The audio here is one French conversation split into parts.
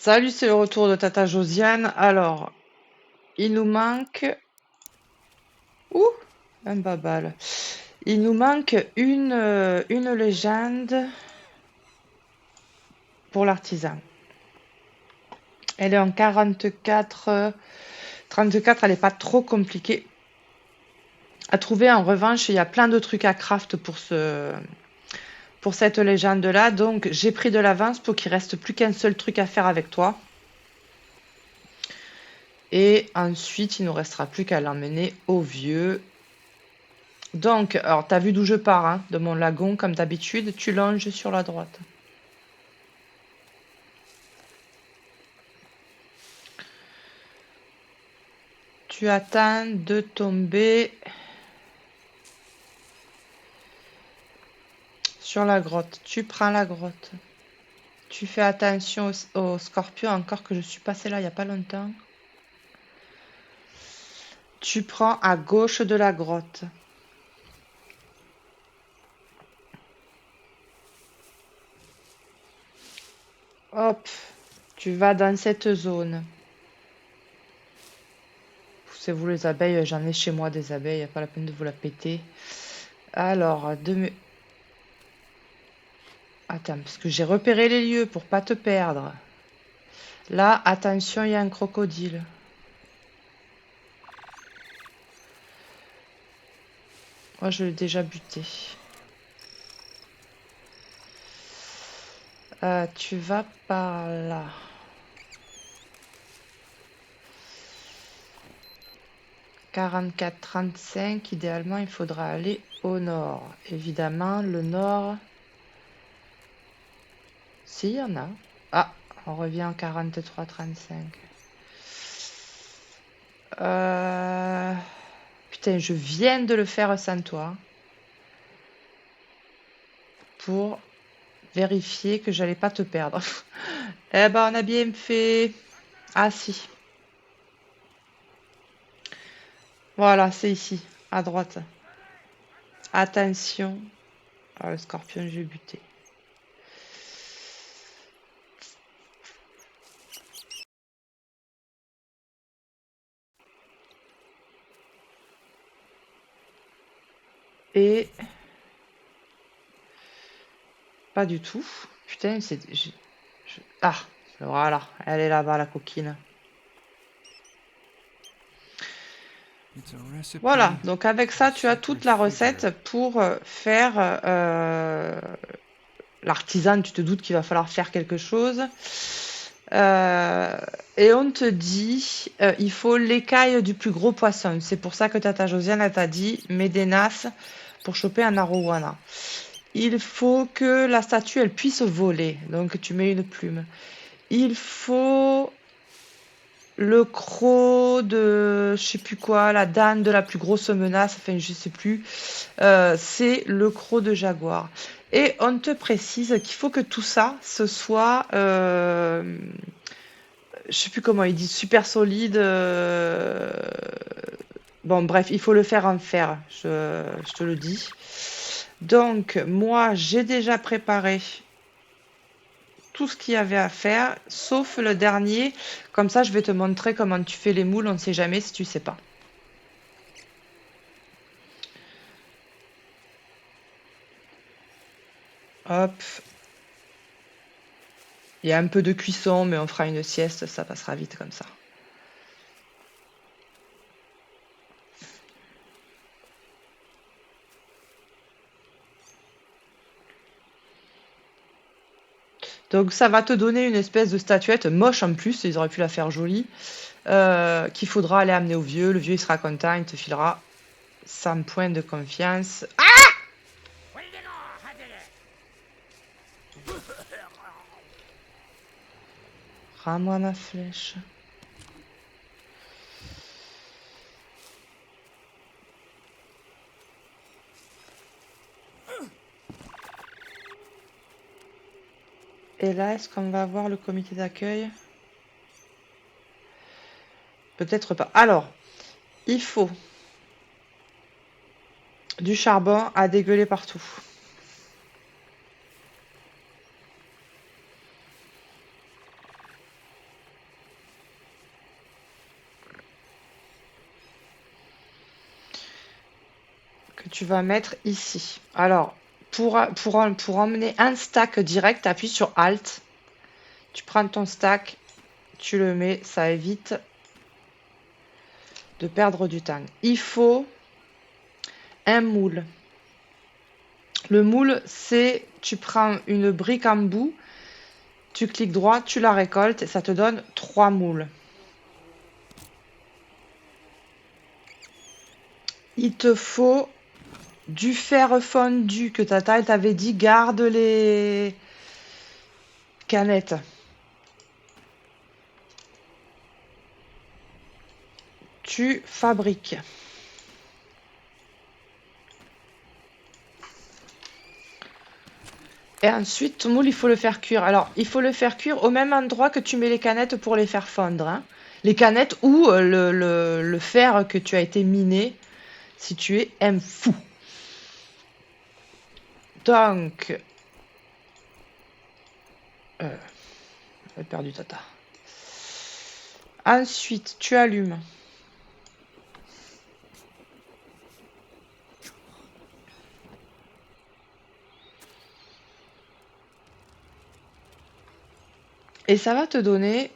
Salut, c'est le retour de Tata Josiane. Alors, il nous manque... Ouh, un babal. Il nous manque une légende pour l'artisan. Elle est en 44. 34, elle n'est pas trop compliquée à trouver. En revanche, il y a plein de trucs à craft pour cette légende-là. Donc, j'ai pris de l'avance pour qu'il reste plus qu'un seul truc à faire avec toi. Et ensuite, il nous restera plus qu'à l'emmener au vieux. Donc, alors, t'as vu d'où je pars, hein, de mon lagon, comme d'habitude, tu longes sur la droite. Tu attends de tomber sur la grotte. Tu prends la grotte. Tu fais attention aux scorpions, encore que je suis passée là il n'y a pas longtemps. Tu prends à gauche de la grotte. Hop, tu vas dans cette zone. Poussez-vous les abeilles, j'en ai chez moi des abeilles, il n'y a pas la peine de vous la péter. Alors, attends, parce que j'ai repéré les lieux pour pas te perdre. Là, attention, il y a un crocodile. Moi, je l'ai déjà buté. Tu vas par là. « 44-35, idéalement, il faudra aller au nord. Évidemment, le nord... Si, il y en a. Ah, on revient en 43-35. Putain, je viens de le faire sans toi. Pour vérifier que j'allais pas te perdre. Eh ben, on a bien fait. Ah, si. Voilà, c'est ici, à droite. Attention. Ah, le scorpion, j'ai buté. Et... Pas du tout. Putain, c'est... Ah, voilà. Elle est là-bas, la coquine. Voilà, donc avec ça, tu as toute la recette pour faire l'artisan. Tu te doutes qu'il va falloir faire quelque chose. Et on te dit, il faut l'écaille du plus gros poisson. C'est pour ça que Tata Josiane t'a dit, mets des nasses pour choper un arowana. Il faut que la statue, elle puisse voler. Donc, tu mets une plume. Il faut le croc de, je sais plus quoi, la dame de la plus grosse menace, enfin, je sais plus. C'est le croc de jaguar. Et on te précise qu'il faut que tout ça, ce soit... je sais plus comment il dit, super solide. Bon, bref, il faut le faire en fer, je te le dis. Donc, moi, j'ai déjà préparé tout ce qu'il y avait à faire, sauf le dernier. Comme ça, je vais te montrer comment tu fais les moules, on ne sait jamais si tu sais pas. Hop. Il y a un peu de cuisson, mais on fera une sieste, ça passera vite comme ça. Donc ça va te donner une espèce de statuette moche en plus, ils auraient pu la faire jolie, qu'il faudra aller amener au vieux. Le vieux il sera content, il te filera 100 points de confiance. Ah, rends-moi ma flèche. Et là, est-ce qu'on va avoir le comité d'accueil? Peut-être pas. Alors, il faut du charbon à dégueuler partout. tu vas mettre ici. Alors, pour emmener un stack direct, appuie sur Alt. Tu prends ton stack, tu le mets, ça évite de perdre du temps. Il faut un moule. Le moule, c'est tu prends une brique en bout, tu cliques droit, tu la récoltes et ça te donne 3 moules. Il te faut du fer fondu que Tata t'avait dit garde les canettes. Tu fabriques. Et ensuite, ton moule, il faut le faire cuire. Alors, il faut le faire cuire au même endroit que tu mets les canettes pour les faire fondre, hein. Les canettes ou le fer que tu as été miné si tu es un fou. Donc, j'ai perdu Tata. Ensuite, tu allumes. Et ça va te donner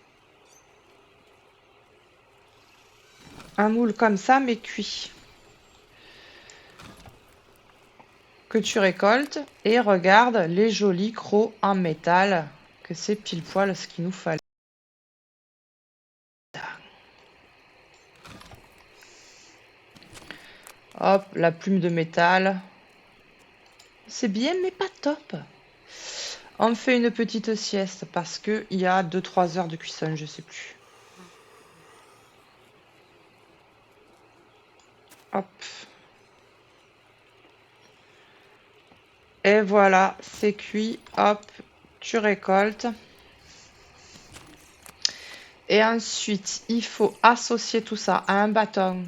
un moule comme ça, mais cuit. Que tu récoltes. Et regarde les jolis crocs en métal. Que c'est pile poil ce qu'il nous fallait. Hop, la plume de métal. C'est bien, mais pas top. On fait une petite sieste parce que il y a 2-3 heures de cuisson, je sais plus. Hop. Et voilà, c'est cuit. Hop, tu récoltes. Et ensuite, il faut associer tout ça à un bâton.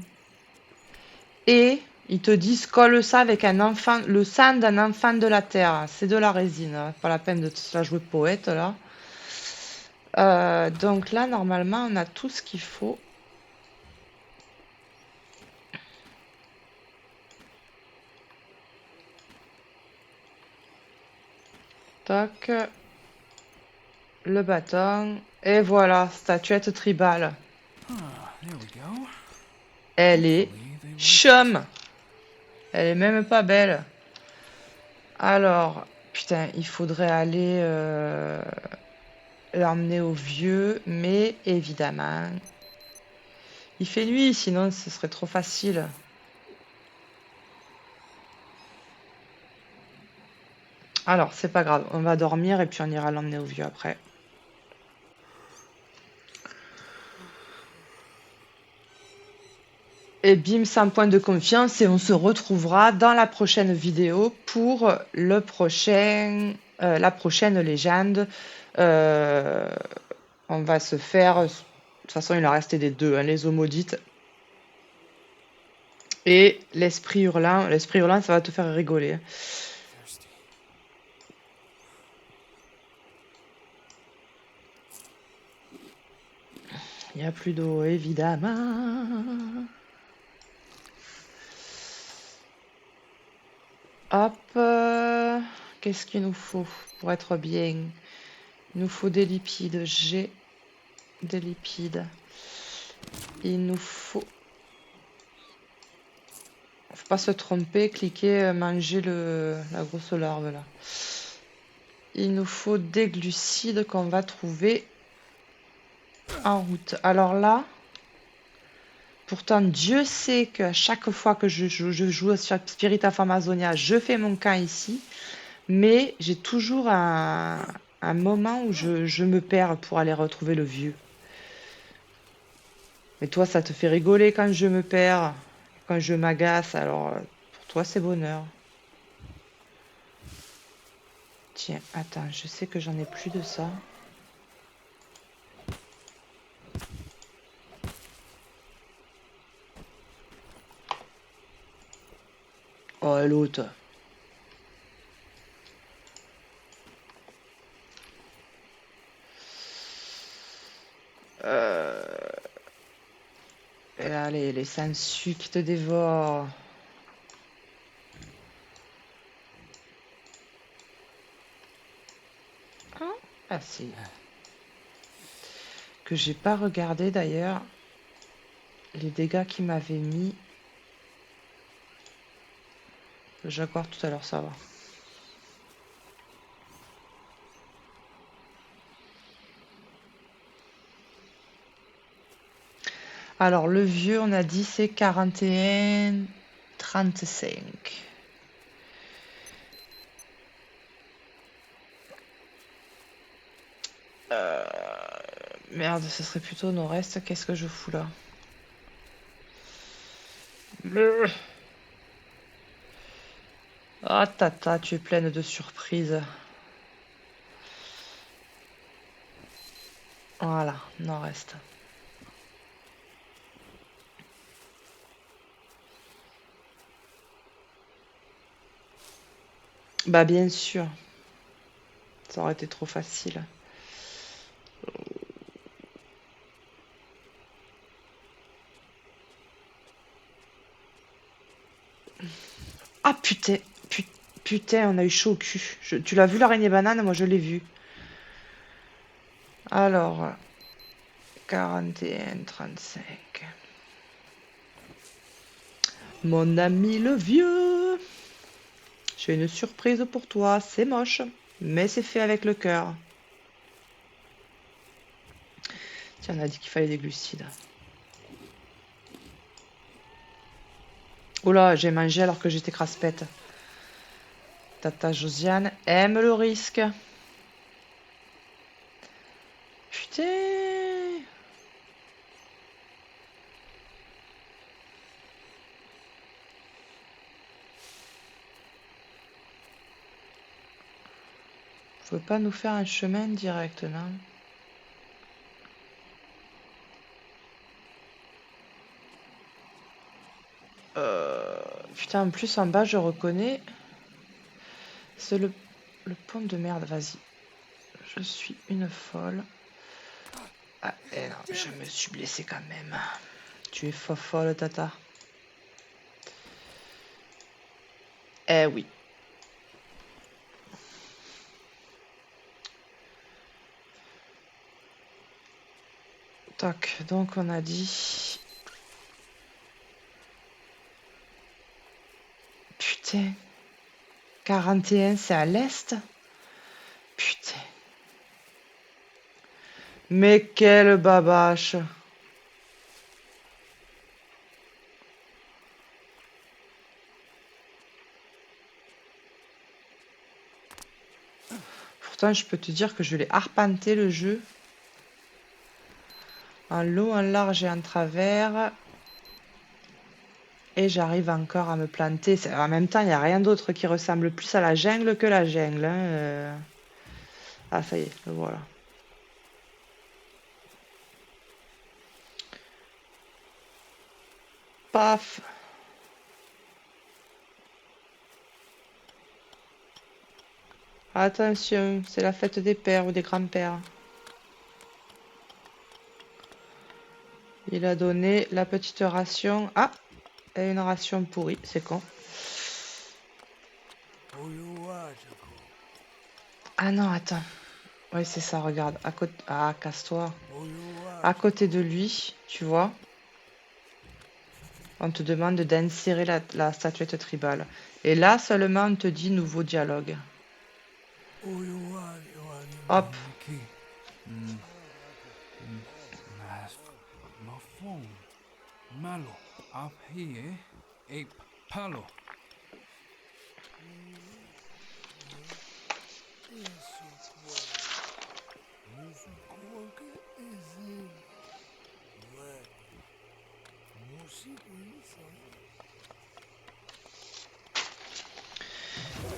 Et ils te disent colle ça avec un enfant, le sang d'un enfant de la terre. C'est de la résine, hein. Pas la peine de se la jouer poète là. Donc là, normalement, on a tout ce qu'il faut. Toc. Le bâton. Et voilà, statuette tribale. Elle est chum. Elle est même pas belle. Alors, putain, il faudrait aller l'emmener au vieux, mais évidemment, il fait nuit, sinon ce serait trop facile. Alors, c'est pas grave, on va dormir et puis on ira l'emmener au vieux après. Et bim, 100 points de confiance et on se retrouvera dans la prochaine vidéo pour la prochaine légende. Euh, on va se faire... De toute façon, il en restait des deux, hein, les eaux maudites. Et l'esprit hurlant. L'esprit hurlant, ça va te faire rigoler. Il n'y a plus d'eau, évidemment. Hop. Qu'est-ce qu'il nous faut pour être bien? Il nous faut des lipides. J'ai des lipides. Il nous faut... Faut pas se tromper, cliquer, manger la grosse larve là. Il nous faut des glucides qu'on va trouver en route. Alors là, pourtant Dieu sait qu'à chaque fois que je joue sur Spirit of Amazonia, je fais mon camp ici. Mais j'ai toujours un moment où je me perds pour aller retrouver le vieux. Mais toi, ça te fait rigoler quand je me perds, quand je m'agace. Alors, pour toi, c'est bonheur. Tiens, attends, je sais que j'en ai plus de ça. Oh, l'autre. Et là, les sangsues qui te dévorent. cassé. Que j'ai pas regardé d'ailleurs. Les dégâts qu'il m'avait mis. Le jaguar tout à l'heure, ça va. Alors, le vieux, on a dit, c'est 41, 35. Merde, ce serait plutôt nord-est. Qu'est-ce que je fous là? Ah, tata, tu es pleine de surprises. Voilà, nord-est. Bah, bien sûr. Ça aurait été trop facile. Ah, putain. Putain, on a eu chaud au cul. Tu l'as vu l'araignée banane? Moi, je l'ai vu. Alors, 41, 35. Mon ami le vieux. J'ai une surprise pour toi. C'est moche, mais c'est fait avec le cœur. Tiens, on a dit qu'il fallait des glucides. Oh là, j'ai mangé alors que j'étais craspette. Tata Josiane aime le risque. Putain. Faut pas nous faire un chemin direct, non? Putain, en plus, en bas, je reconnais. C'est le pont de merde, vas-y. Je suis une folle. Ah, non, je me suis blessée quand même. Tu es folle, tata. Eh oui. Tac, donc on a dit... Putain. 41, c'est à l'est? Putain. Mais quelle babache. Pourtant, je peux te dire que je l'ai arpenté le jeu. En long, en large et en travers. Et j'arrive encore à me planter. En même temps, il n'y a rien d'autre qui ressemble plus à la jungle que la jungle. Hein. Ah, ça y est, le voilà. Paf. Attention, c'est la fête des pères ou des grands-pères. Il a donné la petite ration. Ah, et une ration pourrie, c'est con. Ah non, attends. Oui, c'est ça, regarde. À côté... Ah, casse-toi. À côté de lui, tu vois, on te demande d'insérer la statuette tribale. Et là, seulement, on te dit nouveau dialogue. Hop.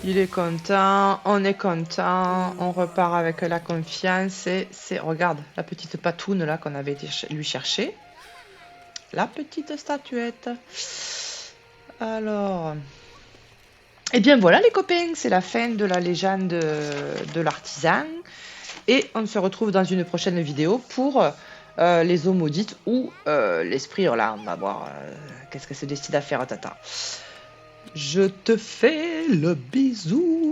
Il est content, on est content, on repart avec la confiance et c'est, regarde, la petite patoune là qu'on avait été lui chercher. La petite statuette. Alors, eh bien voilà les copains, c'est la fin de la légende de l'artisan. Et on se retrouve dans une prochaine vidéo pour les eaux maudites ou l'esprit là. On va voir qu'est-ce que se décide à faire Tata. Je te fais le bisou.